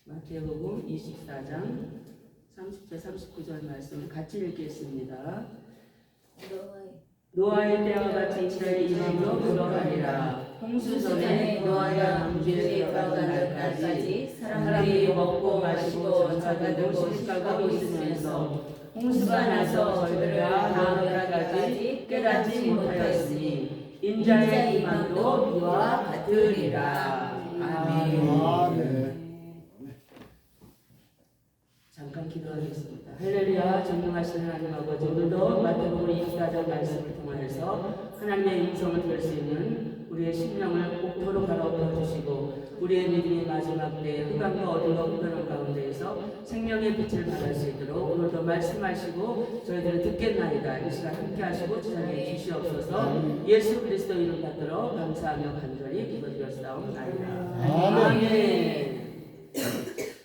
마태복음 24장 30절 39절 말씀 같이 읽겠습니다. 노아의 때와 같이 이스라엘 이름으로 그러하리라. 홍수 전에 노아가 방주에 들어가던 날까지 사람들이 먹고 마시고 자가들고 시집가고 있으면서 홍수가 나서 저희가 다음날까지 깨닫지 못하였으니 인자의 이만도 이와 같으리라. 아멘. 잠깐 기도하겠습니다. 할렐루야. 전능하신 하나님 아버지, 오늘도 마태복음 24장 말씀을 통하여서 하나님의 음성을 들을 수 있는 우리의 심령을 옥토로 갈아엎어 주시고 우리의 믿음이 마지막 때에 흑암과 어둠과 혼돈한 가운데에서 생명의 빛을 발할 수 있도록 오늘도 말씀하시고 저희들을 듣겠나이다. 이 시간 함께 하시고 지상에 주시옵소서. 예수 그리스도 이름 받들어 감사하며 간절히 기도드렸사옵나이다. 아멘.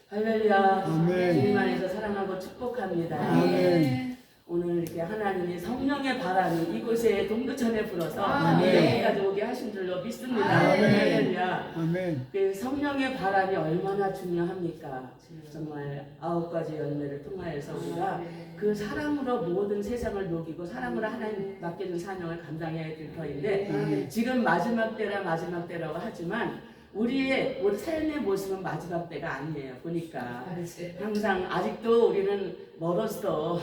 할렐루야. 주님 안에서 사랑하고 축복합니다. 아멘. 오늘 이렇게 하나님이 성령의 바람이 이곳에 동두천에 불어서 여기까지 오게 하신 줄로 믿습니다. 할렐루야. 아멘. 그 성령의 바람이 얼마나 중요합니까? 정말 9가지 열매를 통하여서 우리가 그 사랑으로 모든 세상을 녹이고 사랑으로 하나님 맡겨준 사명을 감당해야 될 터인데 지금 마지막 때라고 하지만 우리 삶의 모습은 마지막 때가 아니에요. 보니까 항상 아직도 우리는 멀었어.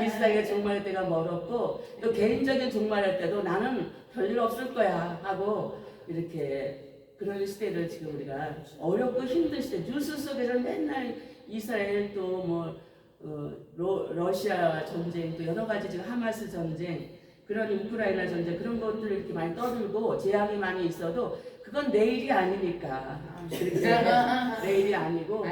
이 세상에 종말의 때가 멀었고 또 개인적인 종말의 때도 나는 별일 없을 거야 하고 이렇게 그런 시대를 지금 우리가 어렵고 힘든 시대 뉴스 속에서 맨날 이스라엘 또 뭐 러시아 전쟁 또 여러 가지 지금 하마스 전쟁 그런 우크라이나 전쟁 그런 것들 이렇게 많이 떠들고 재앙이 많이 있어도 그건 내일이 아니니까 내일이 아니고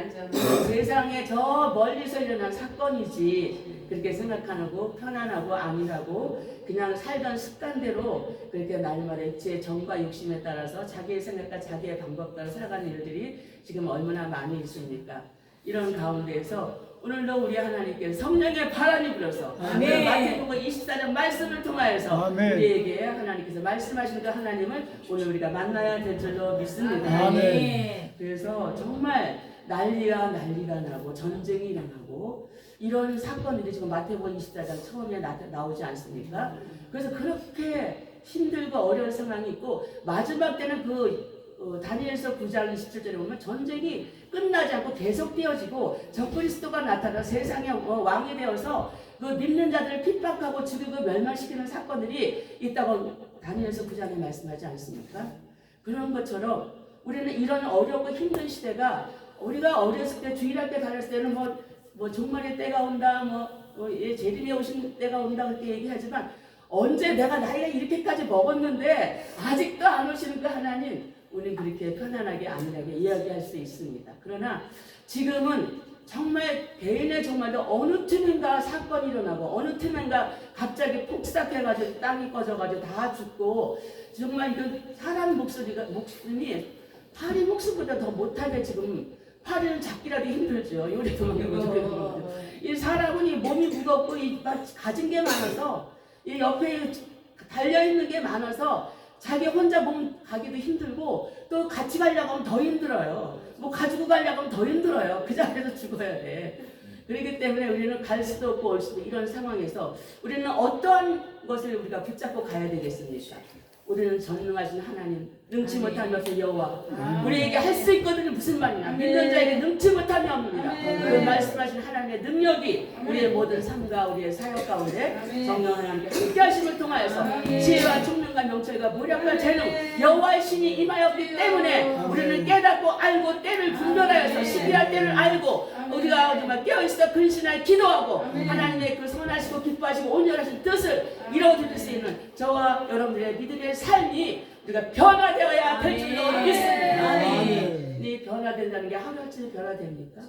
세상에 저 멀리서 일어난 사건이지 그렇게 생각하고 편안하고 아니라고 그냥 살던 습관대로 그렇게 날마다 제 정과 욕심에 따라서 자기의 생각과 자기의 방법 따라 살아가는 일들이 지금 얼마나 많이 있습니까? 이런 가운데에서 오늘도 우리 하나님께서 성령의 바람이 불어서 마태복음 24장 말씀을 통하여서 우리에게 하나님께서 말씀하시는 그 하나님을 오늘 우리가 만나야 될 줄로 믿습니다. 아멘. 그래서 정말 난리가 나고 전쟁이 일어나고 이런 사건들이 지금 마태복음 24장 처음에 나오지 않습니까? 그래서 그렇게 힘들고 어려운 상황이 있고 마지막 때는 다니엘서 9장 27절에 보면 전쟁이 끝나지 않고 계속되어지고 적그리스도가 나타나 세상의 왕이 되어서 그 믿는 자들을 핍박하고 죽이고 멸망시키는 사건들이 있다고 다니엘서 9장에 말씀하지 않습니까? 그런 것처럼 우리는 이런 어렵고 힘든 시대가 우리가 어렸을 때 주일학교 다녔을 때는 뭐 종말의 때가 온다 재림에 오신 때가 온다 그렇게 얘기하지만 언제 내가 나이가 이렇게까지 먹었는데 아직도 안 오시는 그 하나님 우리는 그렇게 편안하게 안일하게 이야기할 수 있습니다. 그러나 지금은 정말 개인의 정말로 어느 틈인가 사건이 일어나고 어느 틈인가 갑자기 폭삭해가지고 땅이 꺼져가지고 다 죽고 정말 그 사람 목숨이 파리 목숨보다 더 못하게 지금 파리는 잡기라도 힘들죠. 요리 도망가고 이 사람은 이 몸이 무겁고 가진 게 많아서 이 옆에 달려있는 게 많아서 자기 혼자 몸 가기도 힘들고 또 같이 가려고 하면 더 힘들어요. 뭐 가지고 가려고 하면 더 힘들어요. 그 자리에서 죽어야 돼. 그렇기 때문에 우리는 갈 수도 없고 올 수도 이런 상황에서 우리는 어떠한 것을 우리가 붙잡고 가야 되겠습니까? 우리는 전능하신 하나님, 능치 못한 것을 여호와 우리에게 할 수 있거든요. 무슨 말이냐? 믿는 자에게 능치 못함이 없느니라. 그 말씀하신 하나님의 능력이 우리의 모든 삶과 우리의 사역 가운데 성령 하나님께 함께 하심을 통하여서 지혜와 총명과 명철과 모략과 재능 여호와의 신이 임하였기 때문에 우리는 깨닫고 알고 때를 분별하여서 시기할 때를 알고 우리가 정말 깨어있어 근신하여 기도하고 하나님의 그 선하시고 기뻐하시고 온전하신 뜻을 이루어드릴 수 있는 저와 여러분들의 믿음의 삶이 우리가 변화되어야 될 줄로 믿습니다. 이 변화된다는 게 하루아침에 변화됩니까?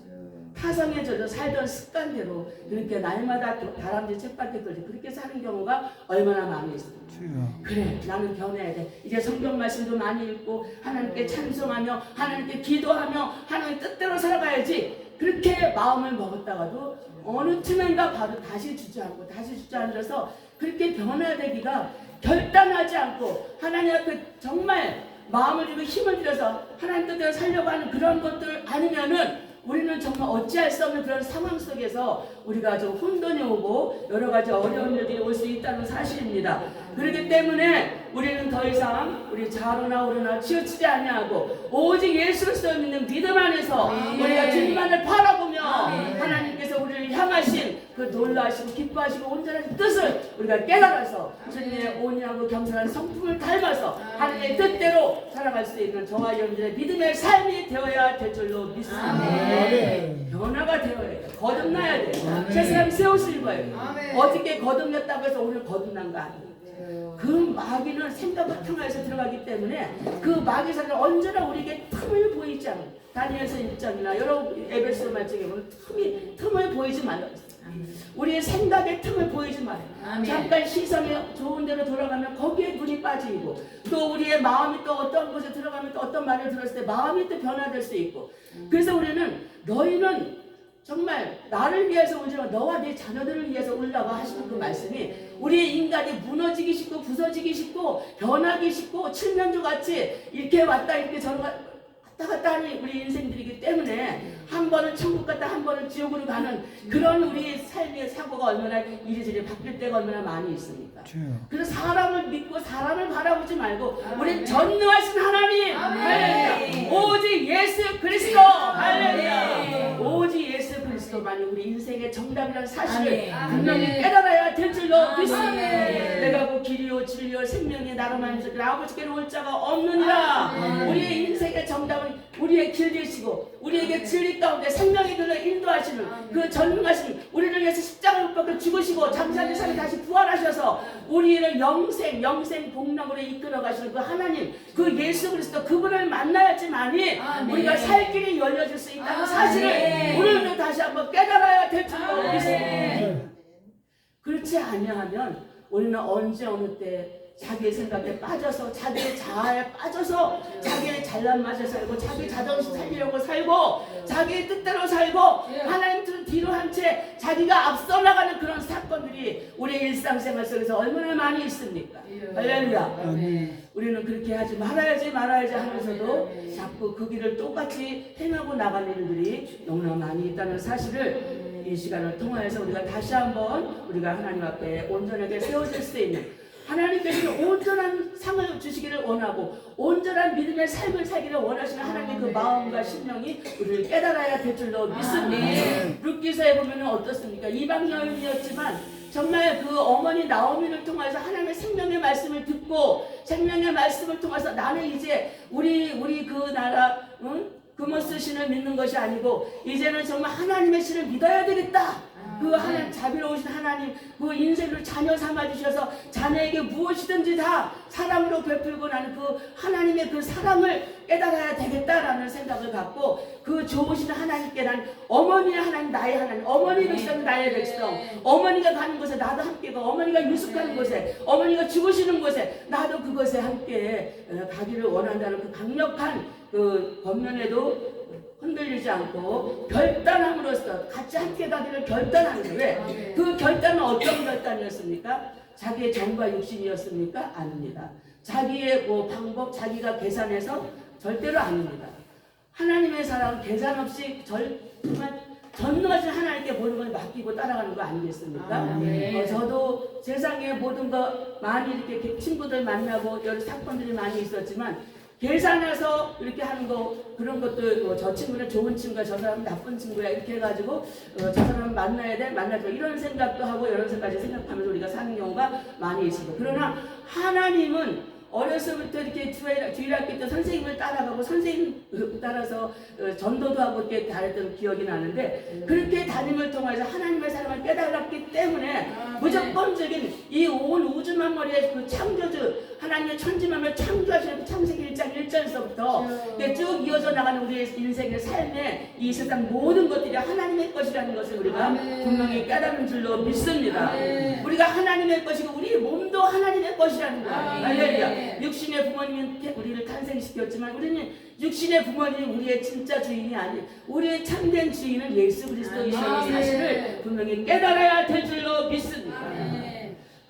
타성에 젖어 살던 습관대로 그렇게 날마다 다람쥐 책밖에 돌지 그렇게 사는 경우가 얼마나 많이 있습니까? 그래 나는 변해야 돼. 이제 성경 말씀도 많이 읽고 하나님께 찬송하며 하나님께 기도하며 하나님 뜻대로 살아가야지. 그렇게 마음을 먹었다가도 어느 틈인가 바로 다시 주저앉아서 그렇게 변화되기가 결단하지 않고 하나님 앞에 정말 마음을 주고 힘을 들여서 하나님 뜻대로 살려고 하는 그런 것들 아니면은 우리는 정말 어찌할 수 없는 그런 상황 속에서 우리가 좀 혼돈이 오고 여러 가지 어려운 일들이 올 수 있다는 사실입니다. 그렇기 때문에 우리는 더 이상 우리 좌로나 우로나 치우치지 아니하고 오직 예수 그리스도를 믿는 믿음 안에서 우리가 주님만을 바라보며 하나님께서 우리를 향하신 그 놀라시고 기뻐하시고 온전한 뜻을 우리가 깨달아서 주님의 온유하고 겸손한 성품을 닮아서 하나님의 뜻대로 살아갈 수 있는 저와 여러분들의 믿음의 삶이 되어야 될 줄로 믿습니다. 변화가 되어야 돼요. 거듭나야 돼요. 세상이 새 옷을 입어야 돼요. 어저께 거듭났다고 해서 오늘 거듭난 거 아니에요. 그 마귀는 생각과 평화에서 들어가기 때문에 그 마귀사는 언제나 우리에게 틈을 보이지 않아요. 다니엘서 1장이나 여러 에베소 말씀에 보면 틈을 보이지 말라고 했어요. 우리의 생각에 틈을 보이지 말아요. 잠깐 시선이 좋은 데로 돌아가면 거기에 눈이 빠지고 또 우리의 마음이 또 어떤 곳에 들어가면 또 어떤 말을 들었을 때 마음이 또 변화될 수 있고 그래서 우리는 너희는 정말 나를 위해서 울지만 너와 네 자녀들을 위해서 울라고 하시는 그 말씀이 우리의 인간이 무너지기 쉽고 부서지기 쉽고 변하기 쉽고 칠면조같이 이렇게 왔다 이렇게 저런 왔다 갔다 하는 우리 인생들이기 때문에 한 번은 천국 갔다 한 번은 지옥으로 가는 그런 우리 삶의 사고가 얼마나 이리저리 바뀔 때가 얼마나 많이 있습니까? 그래서 사람을 믿고 사람을 바라보지 말고 우리 전능하신 하나님 할렐루야 오직 예수 그리스도 할렐루야 오직 예수 그리스도만이 우리 인생의 정답이라는 사실을 분명히 깨달아야 될 줄로 믿습니다. 내가 그 길이요 진리요 생명이 나로만 있으니 아버지께로 올 자가 없느니라. 우리의 인생의 정답은 우리의 길 되시고 우리에게 진리 가운데 생명의 길로 인도하시는 그 전능하신 우리를 위해서 십자가를 못 박혀 죽으시고 잠자는 삶에 다시 부활하셔서 우리를 영생 복락으로 이끌어 가시는 그 하나님 그 예수 그리스도 그분을 만나야지만이 우리가 살 길이 열려질 수 있다는 사실을 오늘도 다시 한번 깨달아야 될 줄로 믿습니다. 그렇지 아니하면 우리는 언제 어느 때 자기의 생각에 빠져서 자기의 자아에 빠져서 자기의 잘난 맛에 살고 자기 자존심 살리려고 살고 자기의 뜻대로 살고 하나님 뜻은 뒤로 한 채 자기가 앞서 나가는 그런 사건들이 우리의 일상생활 속에서 얼마나 많이 있습니까? 할렐루야. 우리는 그렇게 하지 말아야지 하면서도 자꾸 그 길을 똑같이 행하고 나가는 일들이 너무나 많이 있다는 사실을 이 시간을 통하여서 우리가 다시 한번 우리가 하나님 앞에 온전하게 세워질 수 있는 하나님께서는 온전한 상을 주시기를 원하고 온전한 믿음의 삶을 살기를 원하시는 하나님의 그 마음과 심령이 우리를 깨달아야 될 줄로 믿습니다. 룻기서에 보면 어떻습니까? 이방 여인이었지만 정말 그 어머니 나오미를 통해서 하나님의 생명의 말씀을 듣고 생명의 말씀을 통해서 나는 이제 우리 그 나라 금오스 신을 믿는 것이 아니고 이제는 정말 하나님의 신을 믿어야 되겠다. 그 하나님 자비로우신 하나님 그 인생을 자녀 삼아주셔서 자녀에게 무엇이든지 다 사랑으로 베풀고 나는 그 하나님의 그 사랑을 깨달아야 되겠다라는 생각을 갖고 그 좋으신 하나님께 난 어머니의 하나님 나의 하나님 어머니 백성 나의 백성 어머니가 가는 곳에 나도 함께 가 어머니가 유숙하는 곳에 어머니가 죽으시는 곳에 나도 그곳에 함께 가기를 원한다는 그 강력한 그 권면에도 흔들리지 않고 결단함으로써 같이 함께 가기를 결단하는 거예요. 왜? 그 결단은 어떤 결단이었습니까? 자기의 정과 육신이었습니까? 아닙니다. 자기의 뭐 방법, 자기가 계산해서 절대로 아닙니다. 하나님의 사랑은 계산 없이 정말 전능하신 하나님께 모든 걸 맡기고 따라가는 거 아니겠습니까? 저도 세상에 모든 거 많이 이렇게 친구들 만나고 여러 사건들이 많이 있었지만 계산해서 이렇게 하는 거 그런 것도 뭐 저 친구는 좋은 친구야 저 사람은 나쁜 친구야 이렇게 해가지고 저 사람은 만나야 돼 말라줘 이런 생각도 하고 여러 가지 생각하면서 우리가 사는 경우가 많이 있습니다. 그러나 하나님은 어려서부터 이렇게 주일학교 때 선생님을 따라가고 선생님 따라서 전도도 하고 이렇게 다녔던 기억이 나는데 그렇게 다짐을 통해서 하나님의 사랑을 깨달았기 때문에 무조건적인 이 온 우주 만물의 그 창조주 하나님의 천지만물 창조하시는 그 창세기 1장 1절에서부터 쭉 이어져 나가는 우리의 인생의 삶에 이 세상 모든 것들이 하나님의 것이라는 것을 우리가 분명히 깨달은 줄로 믿습니다. 우리가 하나님의 것이고 우리 몸도 하나님의 것이라는 거예요. 할렐루야. 육신의 부모님은 우리를 탄생시켰지만 우리는 육신의 부모님이 우리의 진짜 주인이 아닌 우리의 참된 주인은 예수 그리스도이시라는 사실을 분명히 깨달아야 될 줄로 믿습니다.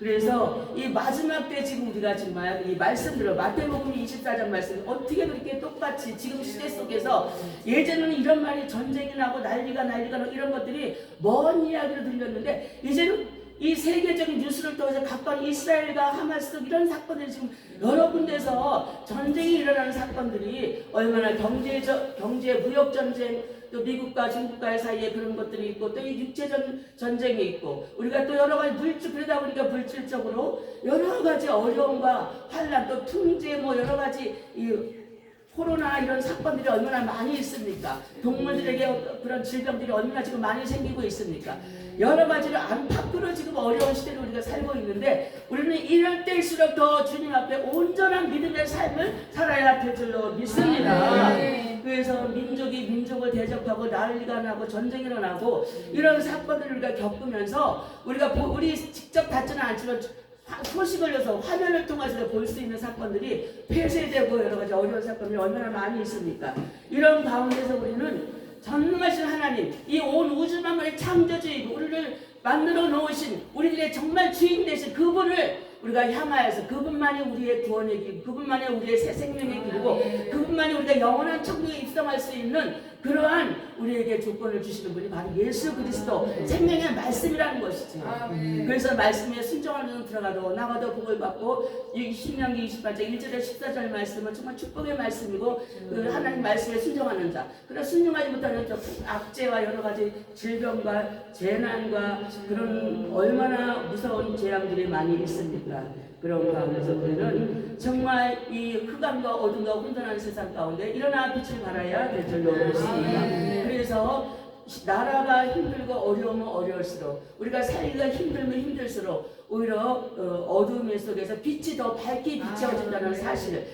그래서 이 마지막 때 지금 우리가 정말 이 말씀들을 마태복음 24장 말씀 어떻게 그렇게 똑같이 지금 시대 속에서 예전에는 이런 말이 전쟁이 나고 난리가 나고 이런 것들이 먼 이야기로 들렸는데 이제는 이 세계적인 뉴스를 통해서 각각 이스라엘과 하마스 이런 사건들이 지금 여러 군데서 전쟁이 일어나는 사건들이 얼마나 경제 무역 전쟁 또 미국과 중국과의 사이에 그런 것들이 있고 또 이 육체 전쟁이 있고 우리가 또 여러 가지 그러다 보니까 물질적으로 여러 가지 어려움과 환란 또 통제 뭐 여러 가지 이 코로나 이런 사건들이 얼마나 많이 있습니까? 동물들에게 그런 질병들이 얼마나 지금 많이 생기고 있습니까? 여러 가지로 안팎으로 지금 어려운 시대를 우리가 살고 있는데 우리는 이럴 때일수록 더 주님 앞에 온전한 믿음의 삶을 살아야 될 줄로 믿습니다. 그래서 민족이 민족을 대적하고 난리가 나고 전쟁이 일어나고 이런 사건들을 우리가 겪으면서 우리 직접 닿지는 않지만 소식을 내서 화면을 통해서 볼 수 있는 사건들이 폐쇄되고 여러 가지 어려운 사건들이 얼마나 많이 있습니까? 이런 가운데서 우리는 전능하신 하나님, 이 온 우주 만물의 창조주이고 우리를 만들어 놓으신 우리들의 정말 주인 되신 그분을 우리가 향하여서 그분만이 우리의 구원의 길, 그분만이 우리의 새 생명의 길이고 그분만이 우리가 영원한 천국에 입성할 수 있는 그러한 우리에게 조건을 주시는 분이 바로 예수 그리스도 생명의 말씀이라는 것이죠. 그래서 말씀에 순종하는 들어가도 나가도 복을 받고 신명기 28장 1절에 14절 말씀은 정말 축복의 말씀이고 그 하나님 말씀에 순종하는 자 그러나 순종하지 못하는 악재와 여러 가지 질병과 재난과 그런 얼마나 무서운 재앙들이 많이 있습니까? 그런 가운데서 우리는 정말 이 흑암과 어둠과 혼돈한 세상 가운데 일어나 빛을 발하여야 될 줄로 믿습니다. 그래서 나라가 힘들고 어려우면 어려울수록 우리가 살기가 힘들면 힘들수록 오히려 어둠의 속에서 빛이 더 밝게 비춰진다는 사실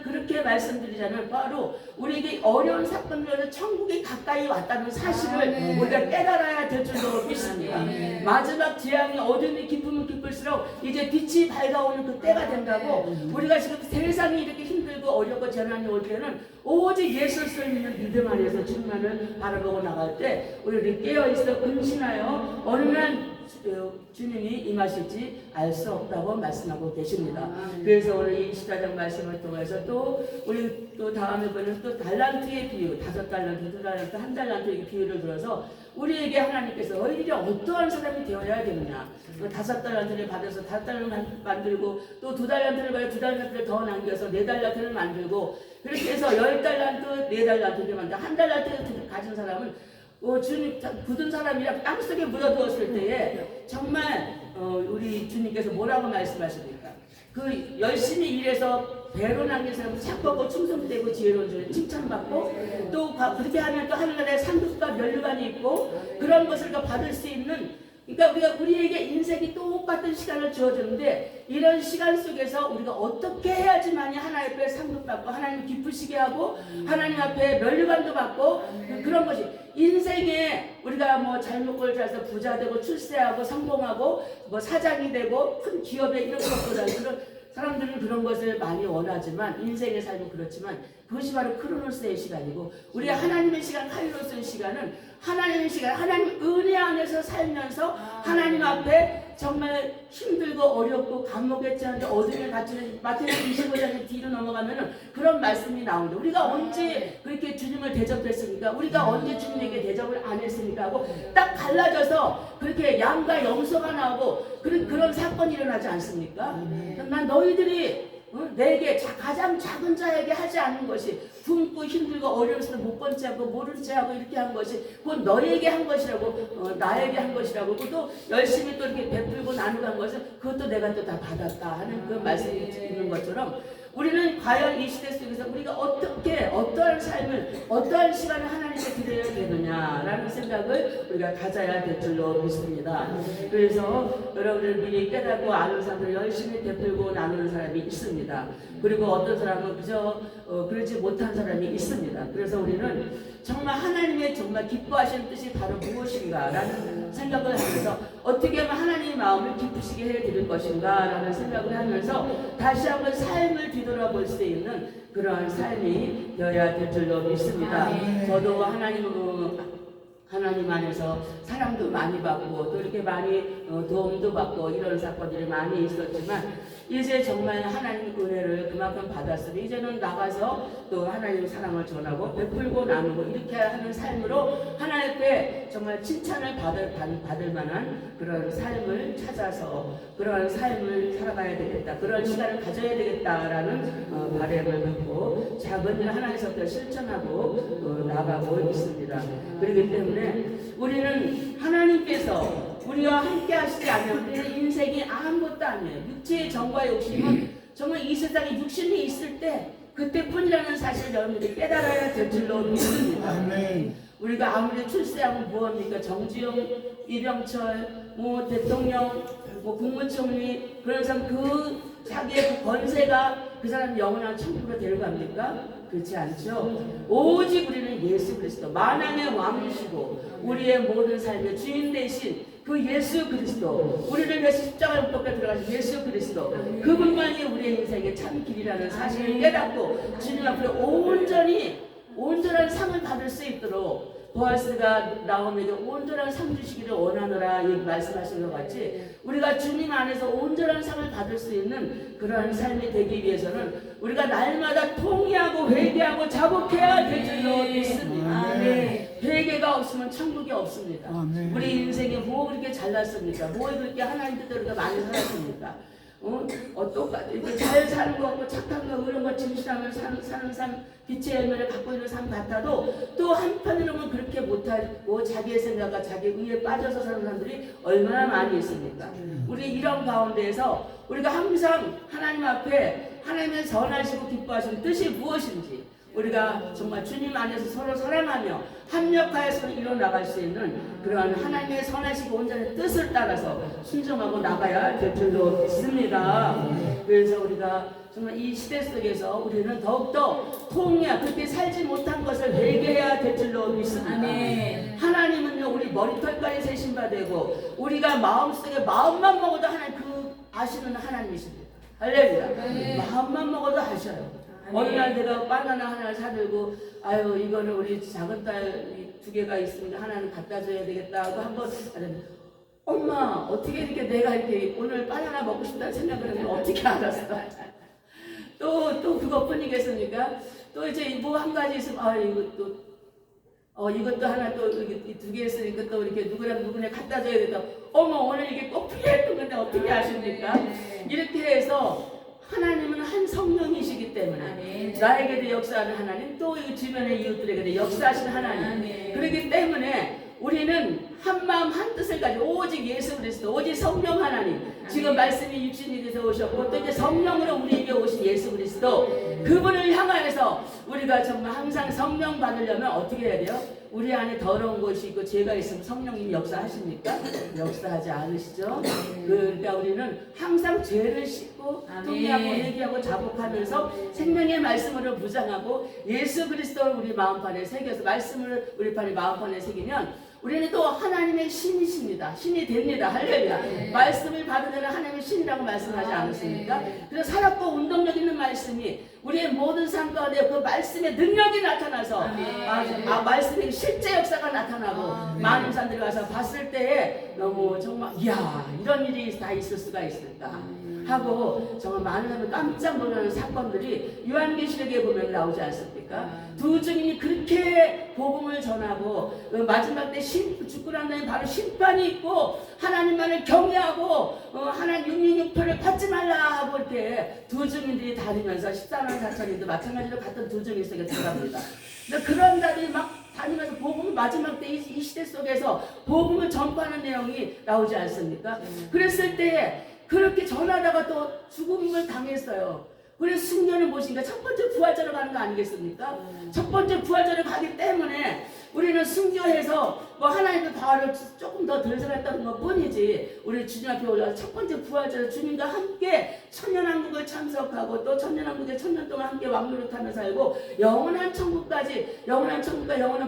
그렇게 말씀드리자면 바로 우리에게 어려운 사건들에서 천국이 가까이 왔다는 사실을 우리가 깨달아야 될 줄로 믿습니다. 마지막 재앙이 어둠이 깊으면 깊을수록 이제 빛이 밝아오는 그 때가 된다고 우리가 지금 세상이 이렇게 힘들고 어렵고 재난이 올 때는 오직 예수를 믿는 믿음 안에서 주님만을 바라보고 나갈 때 우리를 깨어있어 근신하여 어느 날 주님이 임하실지 알 수 없다고 말씀하고 계십니다. 그래서 오늘 이 24장 말씀을 통해서 또 우리 또 다음에 보는 또 달란트의 비유 5달란트, 2달란트, 1달란트의 비유를 들어서 우리에게 하나님께서 너희들이 어떠한 사람이 되어야 되느냐 5달란트를 받아서 5달란트를 만들고 또 2달란트를 받아 2달란트를 더 남겨서 4달란트를 만들고 그렇게 해서 10달란트, 4달란트를 만들고 1달란트를 가진 사람은 주님 굳은 사람이라 땅속에 묻어두었을 때에 정말 우리 주님께서 뭐라고 말씀하십니까? 그 열심히 일해서 배로 남긴 사람은 착하고 충성되고 지혜로운 줄 칭찬받고 또 그렇게 하면 또 하늘나라에 상급과 면류관이 있고 그런 것을 받을 수 있는 그러니까 우리에게 인생이 똑같은 시간을 주어주는데 이런 시간 속에서 우리가 어떻게 해야지만이 하나님 앞에 상급받고 하나님 기쁘시게 하고 하나님 앞에 면류관도 받고 그런 것이 인생에 우리가 뭐 잘 먹고 잘 해서 부자 되고 출세하고 성공하고 뭐 사장이 되고 큰 기업에 이런 것보다는 사람들은 그런 것을 많이 원하지만 인생의 삶은 그렇지만 그것이 바로 크로노스의 시간이고 우리 하나님의 시간 카이로스의 시간은 하나님의 시간 하나님 은혜 안에서 살면서 하나님 앞에 정말 힘들고 어렵고 감옥에 처한데 어둠에 갇히는 마태복음 25장의 뒤로 넘어가면은 그런 말씀이 나오는데 우리가 언제 그렇게 주님을 대접했습니까? 우리가 언제 주님에게 대접을 안 했습니까? 하고 딱 갈라져서 그렇게 양과 염소가 나오고 그런 사건이 일어나지 않습니까? 난 너희들이 내게 가장 작은 자에게 하지 않는 것이 굶고 힘들고 어려울수록 못 본 채하고 모른 채하고 이렇게 한 것이 곧 너에게 한 것이라고 나에게 한 것이라고 또 열심히 또 이렇게 베풀고 나누고 한 것은 그것도 내가 또 다 받았다 하는 그 말씀이 있는 것처럼 우리는 과연 이 시대 속에서 우리가 어떠한 삶을 어떠한 시간을 하나님께 드려야 되느냐라는 생각을 우리가 가져야 될 줄로 믿습니다. 그래서 여러분들 미리 깨닫고 아는 사람들 열심히 베풀고 나누는 사람이 있습니다. 그리고 어떤 사람은 그저 그러지 못한 사람이 있습니다. 그래서 우리는 정말 하나님의 정말 기뻐하시는 뜻이 바로 무엇인가라는 생각을 하면서 어떻게 하면 하나님의 마음을 기쁘시게 해드릴 것인가라는 생각을 하면서 다시 한번 삶을 뒤돌아볼 수 있는 그러한 삶이 되어야 될 줄로 믿습니다. 저도 하나님 안에서 사랑도 많이 받고 또 이렇게 많이 도움도 받고 이런 사건들이 많이 있었지만 이제 정말 하나님 은혜를 그만큼 받았으니 이제는 나가서 또 하나님 사랑을 전하고 베풀고 나누고 이렇게 하는 삶으로 하나님께 정말 칭찬을 받을 만한 그런 삶을 찾아서 그런 삶을 살아가야 되겠다. 그런 시간을 가져야 되겠다라는 바람을 갖고 작은 일 하나에서부터 실천하고 나가고 있습니다. 그렇기 때문에 우리는 하나님께서 우리와 함께 하시지 않으면 우리의 인생이 아무것도 아니에요. 육체의 정과 욕심은 정말 이 세상에 육신이 있을 때 그때뿐이라는 사실을 여러분들이 깨달아야 될 줄로 믿습니다. 우리가 아무리 출세하면 뭐합니까? 정주영, 이병철, 대통령, 국무총리 그런 사람 자기의 그 권세가 그 사람 영원한 천국으로 데려갑니까? 그렇지 않죠. 오직 우리는 예수 그리스도 만왕의 왕이시고 우리의 모든 삶의 주인 되신 그 예수 그리스도 우리를 위해서 십자가에 못 박혀 들어가신 예수 그리스도 그분만이 우리의 인생의 참 길이라는 사실을 깨닫고 주님 앞에 온전한 상을 받을 수 있도록 보아스가 나오면서 온전한 상 주시기를 원하노라 말씀하신 것 같이 우리가 주님 안에서 온전한 상을 받을 수 있는 그러한 삶이 되기 위해서는 우리가 날마다 통회하고 회개하고 자복해야 될 줄로 믿습니다. 회개가 없으면 천국이 없습니다. 우리 인생에 뭐 그렇게 잘났습니까? 뭐 그렇게 하나님 뜻대로 많이 살았습니까? 똑같이 이렇게 잘 사는 거 같고 착한 거 그런 거 진실하면 사는 삶 빛의 열매를 갖고 있는 삶 같아도 또 한편으로는 그렇게 못하고 자기의 생각과 자기 의에 빠져서 사는 사람들이 얼마나 많이 있습니까? 우리 이런 가운데에서 우리가 항상 하나님 앞에 하나님의 선하시고 기뻐하시는 뜻이 무엇인지 우리가 정말 주님 안에서 서로 사랑하며 합력하여서 이뤄나갈 수 있는 그러한 하나님의 선하시고 온전한 뜻을 따라서 순종하고 나가야 될 줄로 믿습니다. 그래서 우리가 정말 이 시대 속에서 우리는 더욱더 그렇게 살지 못한 것을 회개해야 될 줄로 믿습니다. 하나님은요 우리 머리털까지 세신바 되고 우리가 마음속에 마음만 먹어도 하나님 아시는 하나님이십니다. 할렐루야. 마음만 먹어도 아셔요. 어느 날 내가 바나나 하나를 사들고 이거는 우리 작은 딸 2개가 있으니까 하나는 갖다 줘야 되겠다 하고 한번 엄마 어떻게 이렇게 내가 이렇게 오늘 바나나 먹고 싶다는 생각을 하면 어떻게 알았어? 또 그것뿐이겠습니까? 또 이제 뭐 한 가지 있으면 이것도 하나 또 2개 있으니까 또 이렇게 누구네 갖다 줘야 된다. 오늘 이게 꼭 필요했던 건데 어떻게 아십니까? 이렇게 해서 하나님은 한 성령이시기 때문에 나에게도 역사하는 하나님 또 주변의 이웃들에게도 역사하시는 하나님 그렇기 때문에 우리는 한 마음 한 뜻을 가지고 오직 예수 그리스도 오직 성령 하나님 지금 말씀이 육신이 돼서 오셨고 또 이제 성령으로 우리에게 오신 예수 그리스도 그분을 향하여서 우리가 정말 항상 성령 받으려면 어떻게 해야 돼요? 우리 안에 더러운 것이 있고 죄가 있으면 성령님이 역사하십니까? 역사하지 않으시죠? 그러니까 우리는 항상 죄를 씻고 통회하고 회개하고 자복하면서 생명의 말씀으로 무장하고 예수 그리스도를 우리 마음판에 새겨서 말씀을 우리 마음판에 새기면 우리는 또 하나님의 신이십니다. 신이 됩니다. 할렐루야. 말씀을 받으면 하나님의 신이라고 말씀하지 않았습니까? 그래서 살았고 운동력 있는 말씀이 우리의 모든 삶 가운데 그 말씀의 능력이 나타나서 말씀의 실제 역사가 나타나고 많은 사람들이 와서 봤을 때에 너무 정말 이런 일이 다 있을 수가 있을까 하고 정말 많은 사람이 깜짝 놀라는 사건들이 요한계시록에 보면 나오지 않습니까? 두 증인이 그렇게 복음을 전하고 마지막 때 죽고 난 다음에 바로 심판이 있고 하나님만을 경외하고 하나님 육육육표를 받지 말라 하고 이렇게 두 증인들이 다니면서 14만 4천인도 마찬가지로 같은 두 증인 속에 들어갑니다. 그런 자들이 막 다니면서 복음 마지막 때 이 시대 속에서 복음을 전파하는 내용이 나오지 않습니까? 그랬을 때 그렇게 전하다가 또 죽음을 당했어요. 그래서 승려는 무엇인가? 첫 번째 부활절을 가는 거 아니겠습니까? 첫 번째 부활절을 가기 때문에 우리는 순교해서 하나님의 바울을 조금 더 덜 살았다는 것 뿐이지 우리 주님 앞에 올라와서 첫 번째 부활절 주님과 함께 천년왕국을 참석하고 또 천년왕국에 천년 동안 함께 왕노릇하며 살고 영원한 천국까지 영원한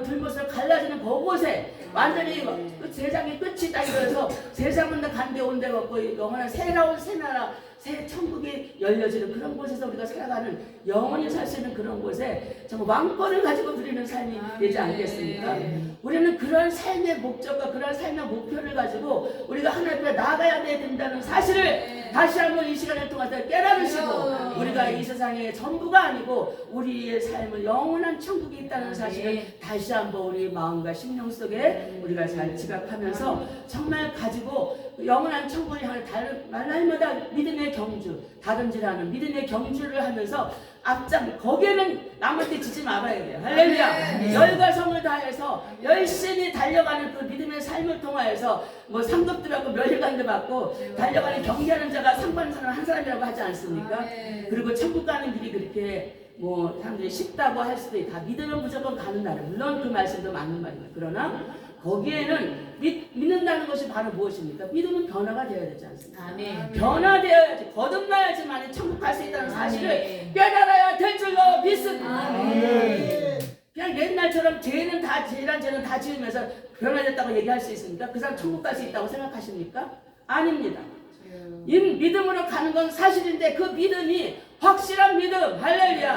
불못을 갈라지는 그곳에 완전히 세상의 끝이 딱 이어서 세상은 다 간데 온데 없고 영원한 새로운 새 나라 새 천국이 열려지는 그런 곳에서 우리가 살아가는 영원히 살 수 있는 그런 곳에 정말 왕권을 가지고 누리는 삶이 되지 않겠습니까? 우리는 그런 삶의 목적과 그런 삶의 목표를 가지고 우리가 하나님 앞에 나아가야 된다는 사실을 다시 한번 이 시간을 통해서 깨달으시고 우리가 이 세상의 전부가 아니고 우리의 삶은 영원한 천국이 있다는 사실을 다시 한번 우리 마음과 심령 속에 우리가 잘 지각하면서 정말 가지고 영원한 천국을 향해 날마다 믿음의 경주, 다름질하는 믿음의 경주를 하면서 앞장 거기에는 남한테 지지 말아야 돼요. 할렐루야. 열과 성을 다해서 열심히 달려가는 그 믿음의 삶을 통하여서 뭐 상급도 받고 멸관도 받고 달려가는 경기하는 자가 상 받는 사람 한 사람이라고 하지 않습니까? 그리고 천국 가는 길이 그렇게 뭐 사람들이 쉽다고 할 수도 있다. 믿으면 무조건 가는 나라. 물론 그 말씀도 맞는 말입니다. 그러나 거기에는 믿는다는 것이 바로 무엇입니까? 믿음은 변화가 되어야 되지 않습니까? 아멘. 변화되어야지, 거듭나야지만 천국 갈 수 있다는 사실을 깨달아야 될 줄로 믿습니다. 그냥 옛날처럼 죄란 죄는 다 지으면서 변화됐다고 얘기할 수 있습니까? 그 사람 천국 갈 수 있다고 생각하십니까? 아닙니다. 이 믿음으로 가는 건 사실인데 그 믿음이 확실한 믿음, 할렐루야.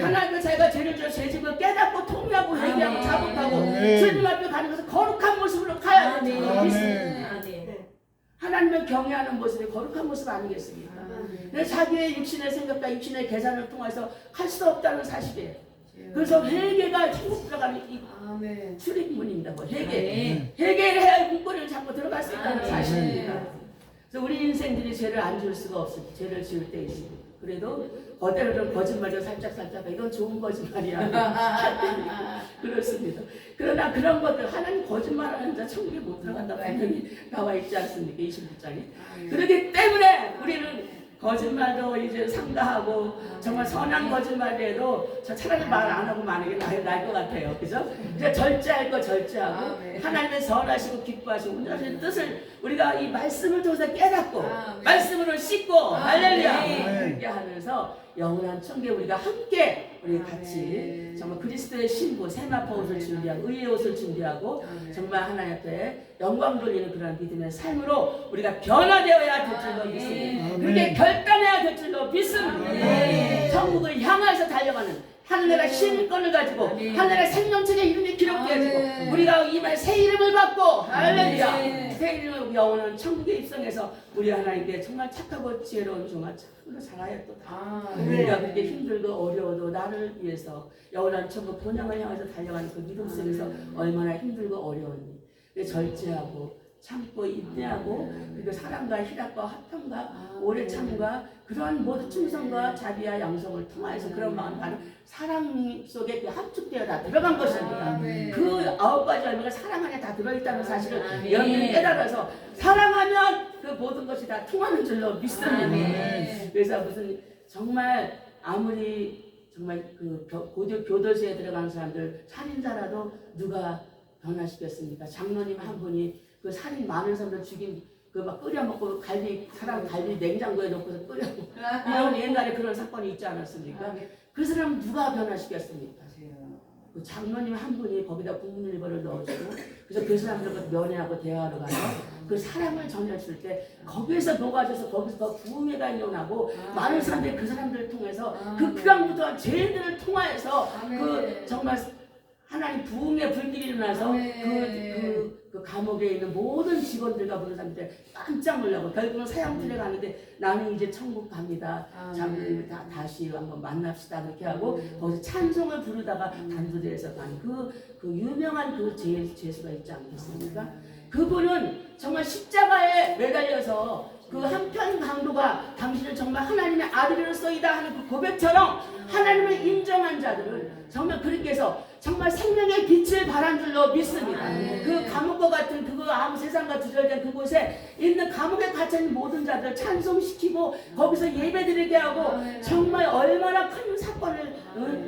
하나님과 자기가 죄를 져 죄짐을 깨닫고 통회하고 회개하고 자복하고 주님 앞에 가는 것은 거룩한 모습으로 가야 됩니다. 하나님을 경외하는 모습이 거룩한 모습 아니겠습니까? 그래서 자기의 육신의 생각과 육신의 계산을 통해서 할 수 없다는 사실이에요. 그래서 회개가 천국 들어가는 이 출입문입니다. 뭐 회개를 해야 문고리를 잡고 들어갈 수 있다는 사실입니다. 그래서 우리 인생들이 죄를 안 지을 수가 없습니다. 죄를 지을 때 있습니다. 그래도 어때로는 거짓말도 살짝 이건 좋은 거짓말이야. 그렇습니다. 그러나 그런 것들 하나님 거짓말하는 자 천국에 못 들어간다 분명히 나와 있지 않습니까? 26장에. 그렇기 때문에 우리는 거짓말도 이제 삼가하고 정말 선한 거짓말이라도 차라리 말 안 하고 마는 게 나을 것 같아요. 그죠? 이제 절제할 거 절제하고 하나님의 선하시고 기뻐하시고 운전하시는 뜻을 우리가 이 말씀을 통해서 깨닫고 말씀으로 씻고 할렐루야 그렇게 하면서 영원한 천국에 우리가 함께 우리 같이 정말 그리스도의 신부 세마포 옷을 준비하고 의의 옷을 준비하고 정말 하나님 앞에 영광 돌리는 그런 믿음의 삶으로 우리가 변화되어야 될 줄로 믿습니다. 그렇게 결단해야 될 줄로 믿습니다. 천국을 향해서 달려가는 하늘나라 신권을 가지고 하늘나라 생명책의 이름이 기록되어지고 우리가 이마에 새 이름을 받고 할렐루야 새 이름을 영원한 천국에 입성해서 우리 하나님께 정말 착하고 지혜로운 종아 참으로 잘하여 또 우리가 그렇게 힘들고 어려워도 나를 위해서 영원한 천국 본향을 향해서 달려가는 그 믿음 속에서 얼마나 힘들고 어려웠니 절제하고 참고 인내하고 그리고 사랑과 희락과 화평과 오래 참과 그러한 모든 충성과 자비와 양성을 통하여서 그런 마음과는 사랑 속에 그 합축되어 다 들어간 것입니다. 그 9가지 열매가 사랑 안에 다 들어있다는 사실을 여러분이 깨달아서 사랑하면 그 모든 것이 다 통하는 줄로 믿습니다. 그래서 무슨 정말 아무리 정말 그 교도소에 들어간 사람들 살인자라도 누가 변화시켰습니까? 장로님 한 분이 그 살인 많은 사람들 죽인 그 막 끓여 먹고 사람 갈비 냉장고에 넣고서 끓여 먹고 이런 옛날에 그런 사건이 있지 않았습니까? 그 사람 누가 변화시켰습니까? 그 장로님 한 분이 거기다 국문일보를 넣어주고 그래서 그 사람들과 면회하고 대화하러 가서 그 사랑을 전해줄 때 거기에서 녹아져서 거기서 더 부흥회가 일어나고 많은 사람들이 그 사람들을 통해서 그 극악무도한 죄인들을 통하여서 그 정말 하나님 부흥의 불길이 일어나서 그 감옥에 있는 모든 직원들과 모든 사람들 깜짝 놀라고 결국은 사형틀에 가는데 나는 이제 천국 갑니다. 장로님을 다시 한번 만납시다 그렇게 하고 거기서 찬송을 부르다가 단두대에서 간 그 유명한 그 제수가 있지 않겠습니까? 그분은 정말 십자가에 매달려서 그 한편 강도가 당신은 정말 하나님의 아들이로서이다 하는 그 고백처럼 하나님을 인정한 자들을 정말 그렇게 해서 정말 생명의 빛을 발한 줄로 믿습니다. 그 감옥과 같은 그거 아무 세상과 두절된 그곳에 있는 감옥에 갇혀있는 모든 자들을 찬송시키고 거기서 예배드리게 하고 정말 얼마나 큰 사건을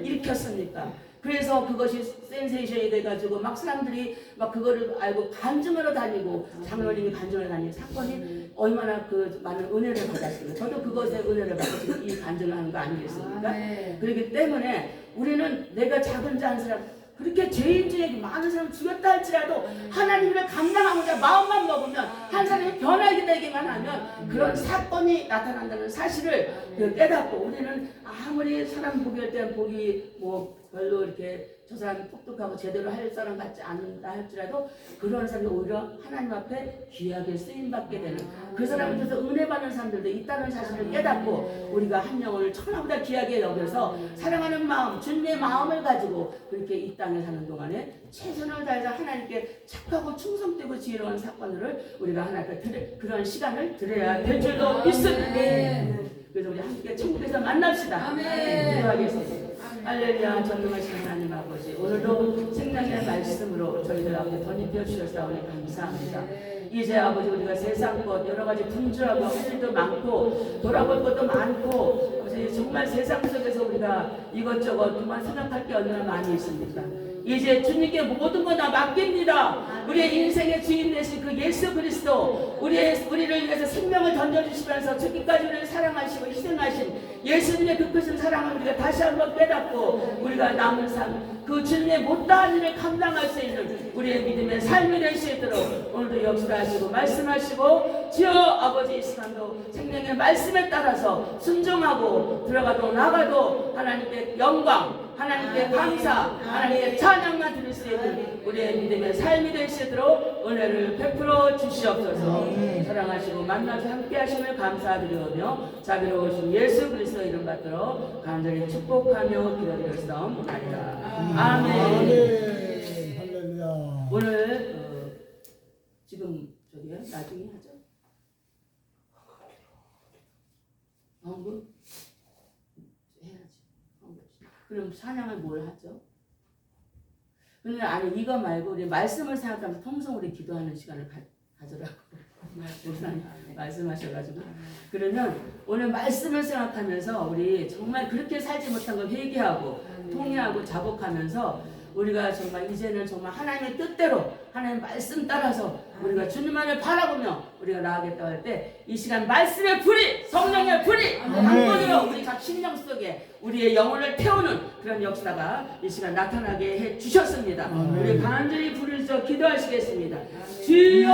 일으켰습니까? 그래서 그것이 센세이션이 돼가지고 막 사람들이 막 그거를 알고 간증하러 다니고 장로님이 간증하러 다니는 사건이 얼마나 그 많은 은혜를 받았습니다. 저도 그것에 은혜를 받고 지금 이 간증을 하는 거 아니겠습니까? 그렇기 때문에 우리는 내가 작은 자 한 사람 그렇게 죄인 중에 많은 사람 죽였다 할지라도 하나님을 감당하고자 마음만 먹으면 한 사람이 변하게 되기만 하면 그런 사건이 나타난다는 사실을 깨닫고 우리는 아무리 사람 보기할 때 보기 뭐 별로 이렇게 저 사람이 똑똑하고 제대로 할 사람 같지 않다 할지라도 그런 사람이 오히려 하나님 앞에 귀하게 쓰임받게 되는 그 사람을 통해서 은혜 받는 사람들도 있다는 사실을 깨닫고 우리가 한 영혼을 천하보다 귀하게 여겨서 사랑하는 마음, 주님의 마음을 가지고 그렇게 이 땅에 사는 동안에 최선을 다해서 하나님께 착하고 충성되고 지혜로운 사건들을 우리가 하나님께 그런 시간을 드려야 될 줄도 믿습니다. 그래서 우리 함께 천국에서 만납시다. 기도하겠습니다. 할렐루야. 전능하신 하나님 아버지, 오늘도 생명의 말씀으로 저희들 앞에 덧입혀 주셔서 감사합니다. 이제 아버지 우리가 세상 것 여러 가지 분주하고 할 일도 많고 돌아볼 것도 많고 아버지 정말 세상 속에서 우리가 이것저것 정말 생각할 게 얼마나 많이 있습니까? 이제 주님께 모든 거 다 맡깁니다. 우리의 인생의 주인 되신 그 예수 그리스도 우리를 위해서 생명을 던져주시면서 죽기까지 우리를 사랑하시고 희생하신 예수님의 그 크신 사랑을 우리가 다시 한번 깨닫고 우리가 남은 삶 그 주님의 못다한 일을 감당할 수 있는 우리의 믿음의 삶이 될 수 있도록 오늘도 역사하시고 말씀하시고 주여 아버지 이 시간도 생명의 말씀에 따라서 순종하고 들어가도 나가도 하나님께 영광 하나님께 감사 하나님께 찬양만 드릴 수 있는 우리의 믿음의 삶이 될 수 있도록 은혜를 베풀어 주시옵소서. 사랑하시고 만나서 함께 하심을 감사드리오며 자비로우신 예수 그리스도 이름 받들어 간절히 축복하며 기도드렸사옵나이다. 아멘. 할렐루야. 오늘 지금 저기요 나중에 하죠. 헌금 해야지. 그럼 찬양을 뭘 하죠? 근데 아니 이거 말고 우리 말씀을 생각하면서 통성 우리 기도하는 시간을 가져라고 목사님 말씀하셔가지고 그러면 오늘 말씀을 생각하면서 우리 정말 그렇게 살지 못한 걸 회개하고 통회하고 자복하면서 우리가 정말 이제는 정말 하나님의 뜻대로 하나님의 말씀 따라서 우리가 주님만을 바라보며 우리가 나아가겠다고 할 때 이 시간 말씀의 불이 성령의 불이 한번으로 우리 각 심령 속에 우리의 영혼을 태우는 그런 역사가 이 시간 나타나게 해 주셨습니다. 우리 간절히 불을 줘 기도하시겠습니다. 주여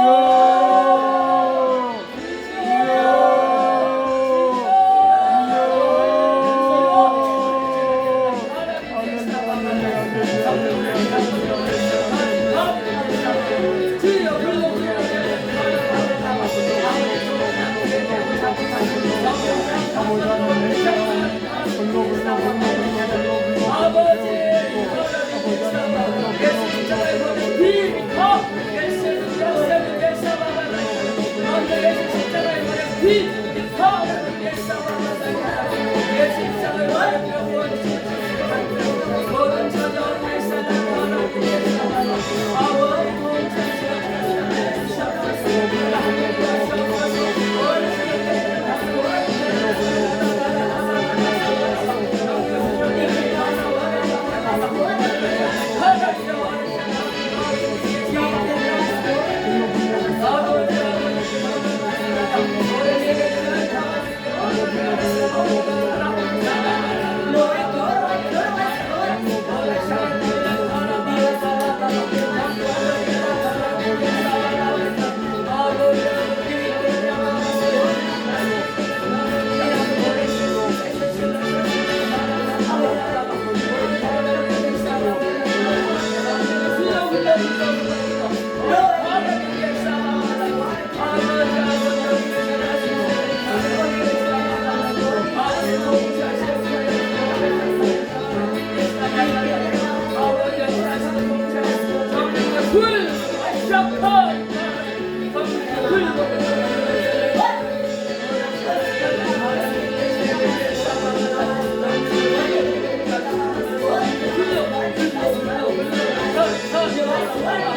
Hallelujah.